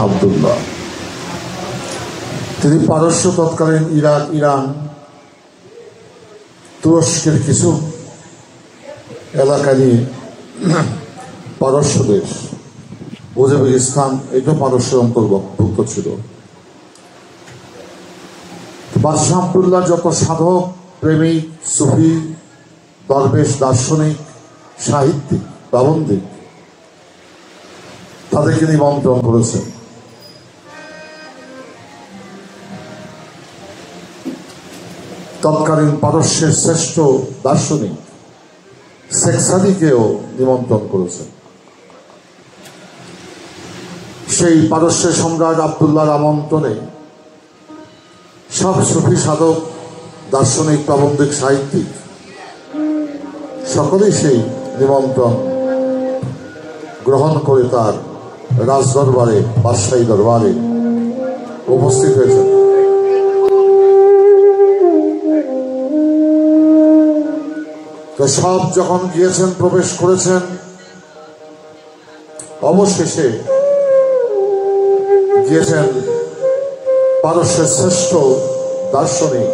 আবদুল্লাহ। তিনি পারস্য, তৎকালীন ইরাক, ইরান, তুরস্কের কিছু এলাকারই পারস্য দেশ, উজবেকিস্তান, এটা পারস্যের অন্তর্ভুক্ত ছিল। বাদশাহ আবদুল্লাহ যত সাধক, প্রেমিক, সুফি, দরবেশ, দার্শনিক, সাহিত্যিক, প্রাবন্ধিক তাদেরকে নিমন্ত্রণ করেছেন। তৎকালীন পারস্যের শ্রেষ্ঠ দার্শনিক শেখ সাদিকেও নিমন্ত্রণ করেছেন। সেই পারস্যের সম্রাট আবদুল্লাহর আমন্ত্রণে সব সুফি, সাধক, দার্শনিক, প্রাবন্ধিক, সাহিত্যিক সকলেই সেই নিমন্ত্রণ গ্রহণ করে তার রাজদরবারে, বাদশাহী দরবারে উপস্থিত হয়েছেন। তো সব যখন গিয়েছেন, প্রবেশ করেছেন, অবশেষে গিয়েছেন পারস্যের শ্রেষ্ঠ দার্শনিক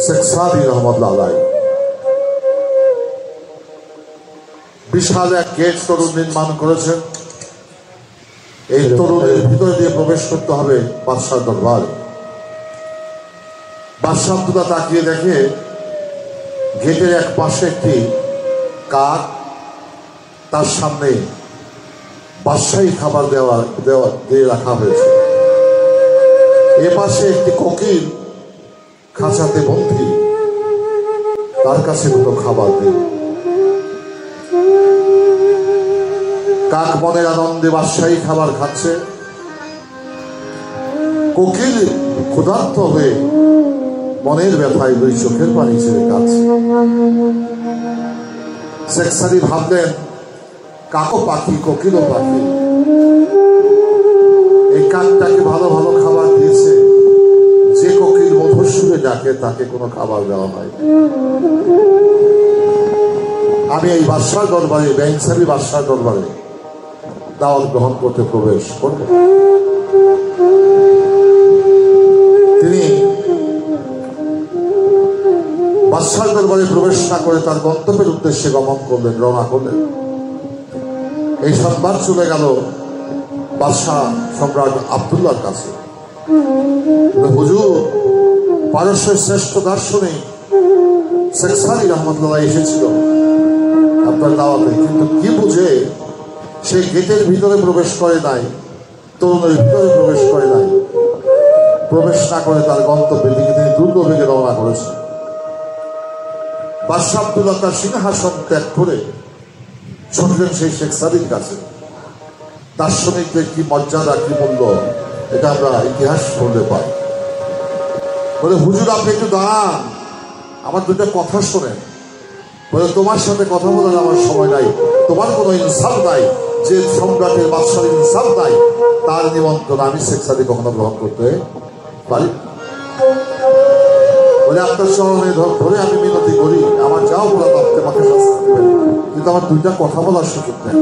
শেখ সাদি রহমতুল্লাহ আলাইহ। বিশাল এক গেট তরুণ নির্মাণ করেছেন। এই তরুণের ভিতরে দিয়ে প্রবেশ করতে হবে বাদশাহ দরবার। বাদশাহ আবদুল্লাহ তাকিয়ে দেখে গেটের এক পাশে একটি কাক, তার সামনে বাদশাহী খাবার দিয়ে রাখা হয়েছে। এ পাশে একটি কোকিল খাঁচাতে বন্দী, তার কাছে কোনো খাবার নেই। কাক মনের আনন্দে বাদশাহী খাবার খাচ্ছে, কোকিল ক্ষুধার্ত হয়ে মনের ব্যথায় দুই চোখের পানি ছেড়ে কাঁদছে। শেখ সাদি ভাবলেন, কাকও পাখি, কোকিলও পাখি, এই কাকটাকে ভালো ভালো খাবার দিয়েছে, যে কোকিল মধুর সুরে ডাকে তাকে কোনো খাবার দেওয়া হয়। আমি এই বাদশাহ দরবারে, বেইনসাবি বাদশাহ দরবারে দাওয়াত গ্রহণ করতে প্রবেশ করব। তিনি বাদশাহ দরবারে প্রবেশ না করে তার গন্তব্যের উদ্দেশ্যে গমন করলেন, রওনা করলেন। এই সংবাদ চলে গেল বাদশাহ সম্রাট আবদুল্লাহর কাছে। হুজুর, পারস্যের শ্রেষ্ঠ দার্শনিক শেখ সাদি রহমতুল্লাহ এসেছিল আপনার দাওয়াতে, কিন্তু কি বুঝে সে গেটের ভিতরে প্রবেশ করে নাই, তরুণের ভিতরে প্রবেশ করে নাই। প্রবেশ না করে তার গন্তব্যের দিকে তিনি দ্রুত বেগে রওনা করেছেন। বাদশাহ আবদুল্লাহ তার সিংহাসন ত্যাগ করে ছুটলেন সেই শেখ সাদির কাছে। দার্শনিকদের কি মর্যাদা, কি মূল্য, এটা আমরা ইতিহাস পড়লে পাই। বলে, হুজুর আপনি একটু দাঁড়ান, আমার দুটো কথা শোনেন। বলে, তোমার সাথে কথা বলার আমার সময় নাই, তোমার কোনো ইনসাফ নাই, যে সম্রাটের বাদশার ইনসাফ নাই তার নিমন্ত্রণ আমি শেখ সাদি কখনো গ্রহণ করতে পারি। বলে, আপনার চরণে ধরে আমি মিনতি করি, আমার যাও বলা আপনি আমাকে শাস্তি দেবেন, কিন্তু আমার দুইটা কথা বলার সুযোগ দেন।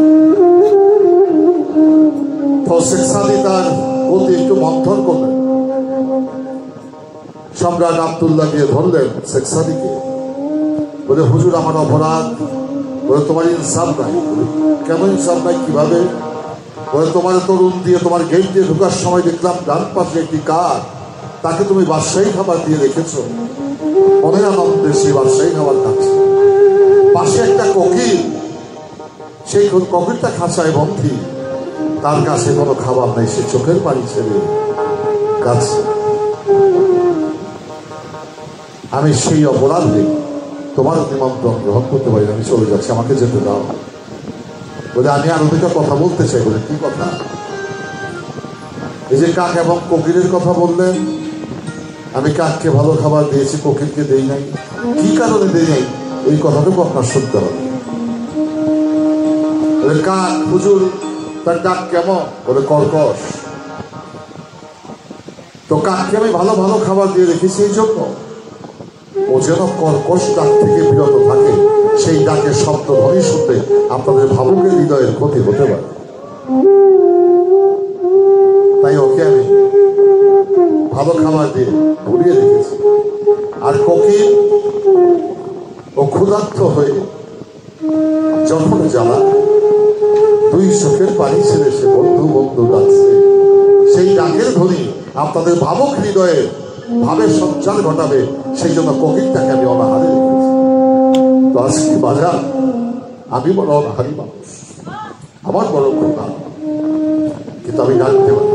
তো শেখ সাদি তার গতি একটু মন্থন করলেন। সম্রাট আবদুল্লাহ গিয়ে ধরলেন শেখ সাদিকে। বলে, হুজুর আমার অপরাধ। বলে, তোমার ইনসাফ নাই। কেন ইনসাফ নাই, কিভাবে? বলে, তোমার তরুণ দিয়ে তোমার গেট দিয়ে ঢোকার সময় দেখলাম ডান পাশে একটি কাক, তাকে তুমি বাদশাহী খাবার দিয়ে রেখেছ, মনের আনন্দে সেই বাদশাহী খাবার খাচ্ছে। পাশে একটা কোকিল, সেই কোকিলটা খাঁচায় বন্দী, তার কাছে কোনো খাবার নেই, সে চোখের পানি ছেড়ে কাছে। আমি সেই অপরাধে তোমার নিমন্ত্রণ গ্রহণ করতে পারি, আমি চলে যাচ্ছি, আমাকে যেতে দাও। বলে, আমি আরো দুটো কথা বলতে চাই। বলে, কি কথা? এই যে কাক এবং কোকিলের কথা বললেন, আমি কাককে ভালো খাবার দিয়েছি, কোকিলকে দেই নাই, কি কারণে দেই নাই এই কথাটুকু আপনার শুনতে হবে। বলে, কাক হুজুর তার ডাক কেমন? বলে, কর্কশ। তো কাককে আমি ভালো ভালো খাবার দিয়ে রেখেছি এই জন্য ও যেন কর্কশ ডাক থেকে বিরত থাকে, সেই ডাকের শব্দ ধ্বনি শুনতে আপনাদের ভাবুকের হৃদয়ের ক্ষতি হতে পারে। ভালো খাবার দিয়ে ভরিয়ে রেখেছি। আর কোকিল ও ক্ষুধার্ত হয়ে যখন জ্বালা দুই চোখের পানি ছেড়ে সে বন্ধু বন্ধু ডাকছে, সেই ডাকের ধ্বনি আপনাদের ভাবুক হৃদয়ে ভাবের সঞ্চার ঘটাবে, সেই জন্য কোকিলটাকে আমি অনাহারে রেখেছি। তো আজকে বাজার আমি বড় অনাহারি মানুষ, আমার বড় ক্ষুধা, কিন্তু আমি ডাকতে পারি,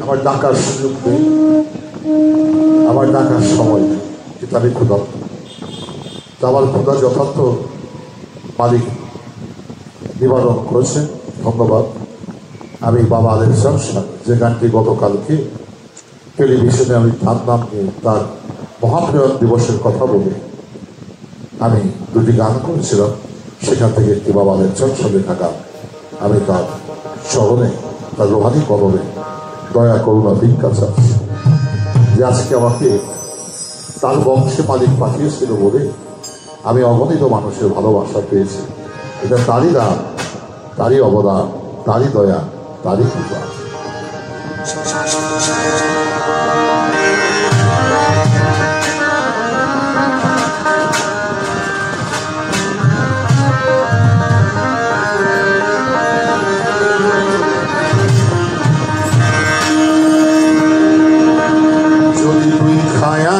আমার ডাকার সুযোগ নেই, আমার ডাকার সময় নেই, কিন্তু আমি ক্ষুধার্ত। তো আমার ক্ষুধা যথার্থ মালিক নিবারণ করেছে, ধন্যবাদ। আমি বাবা আলের সংসার যে গানটি গতকালকে টেলিভিশনে আমি তার নাম নিয়ে তার মহাপ্রয়াণ দিবসের কথা বলে আমি দুটি গান করেছিলাম, সেখান থেকে একটি বাবা আলের সংসার লেখা গান আমি তার স্মরণে, তার রোহানি কলমে দয়া করুণা ভিক্ষা চাচ্ছি যে আজকে আমাকে তার বংশে মালিক পাঠিয়েছিল বলে আমি অগণিত মানুষের ভালোবাসা পেয়েছি। এটা তারই দান, তারই অবদান, তারই দয়া, তারই কৃপা। যদি তুই খায়া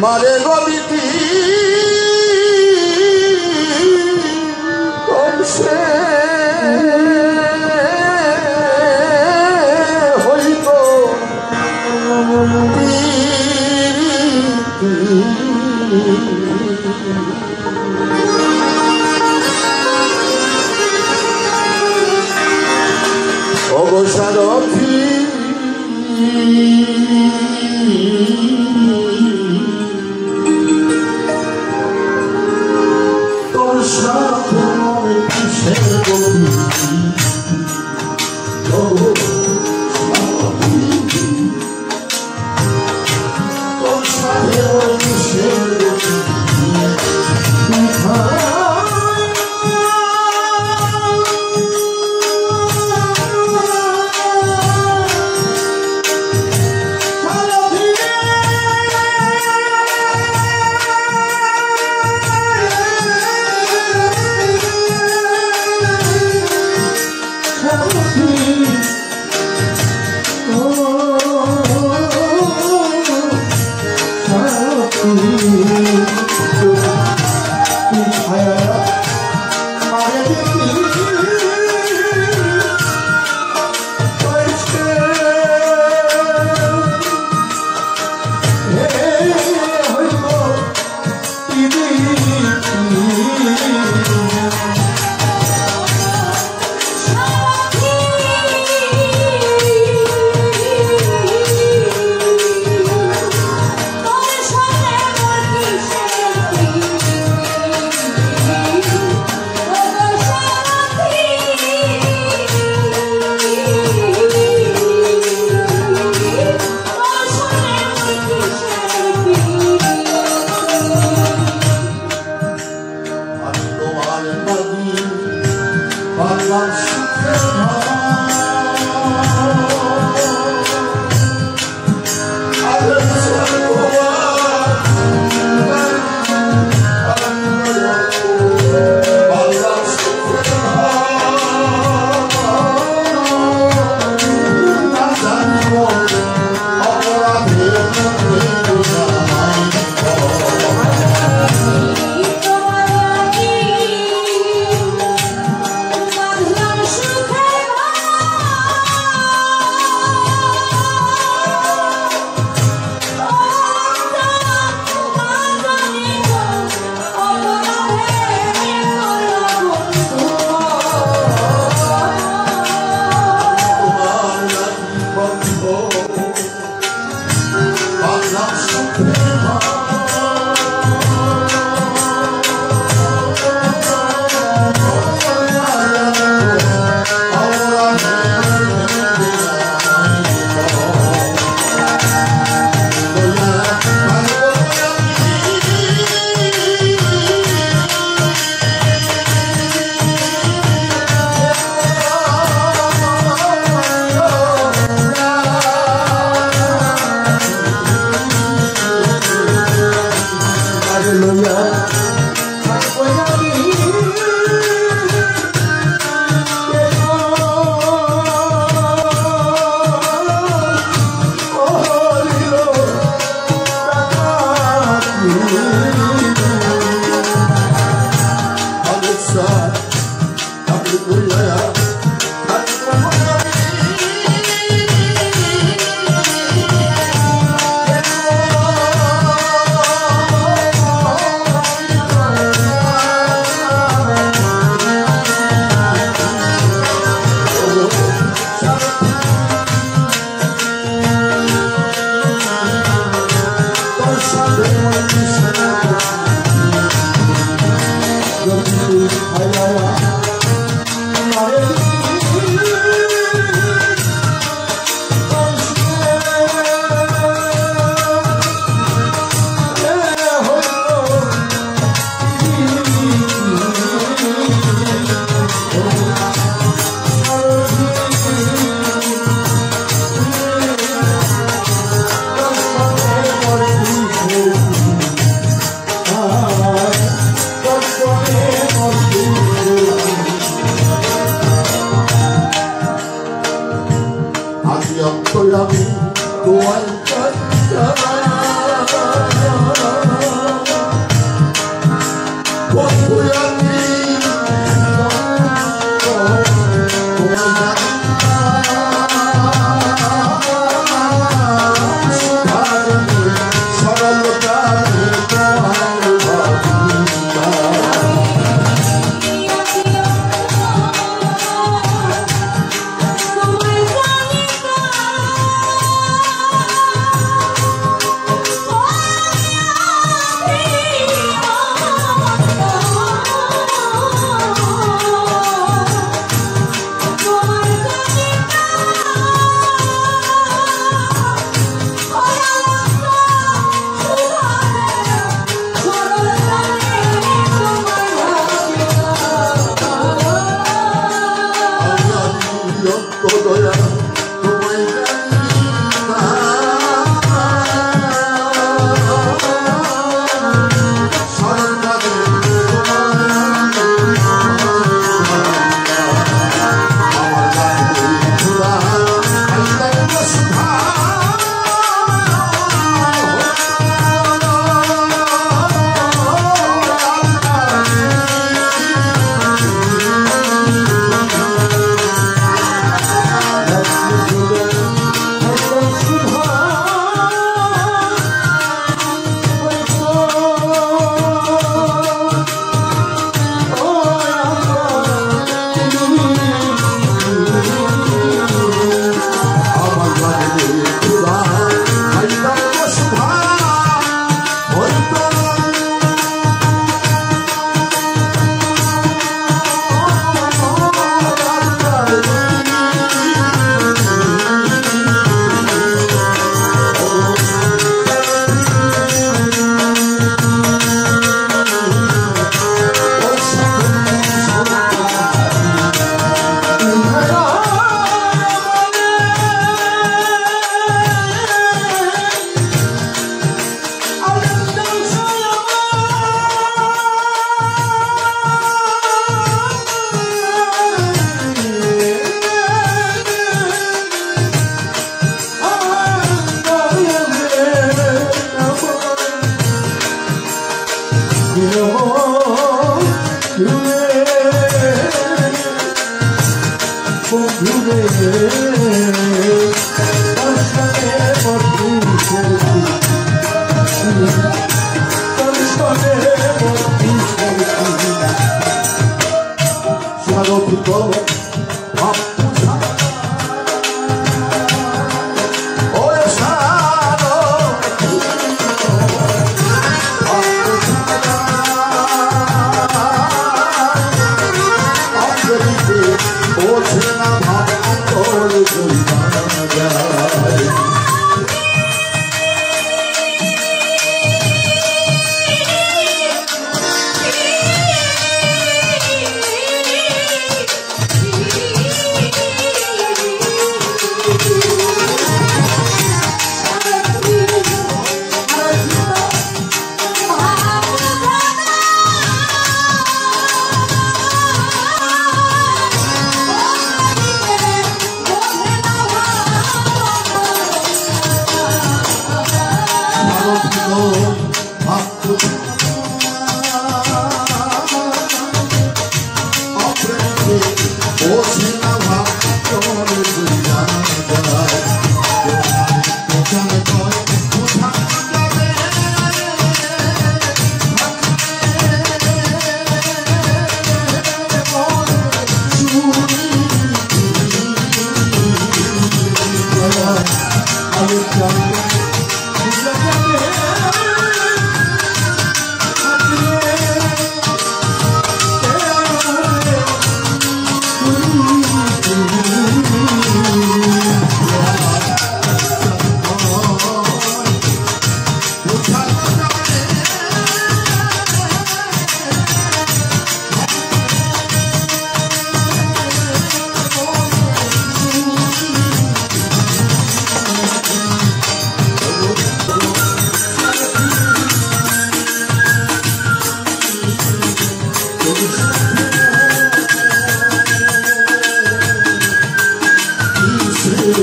মারে গবিতি হইত অবসারথী তোর সাথে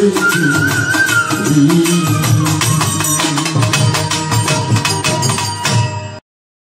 দেখছি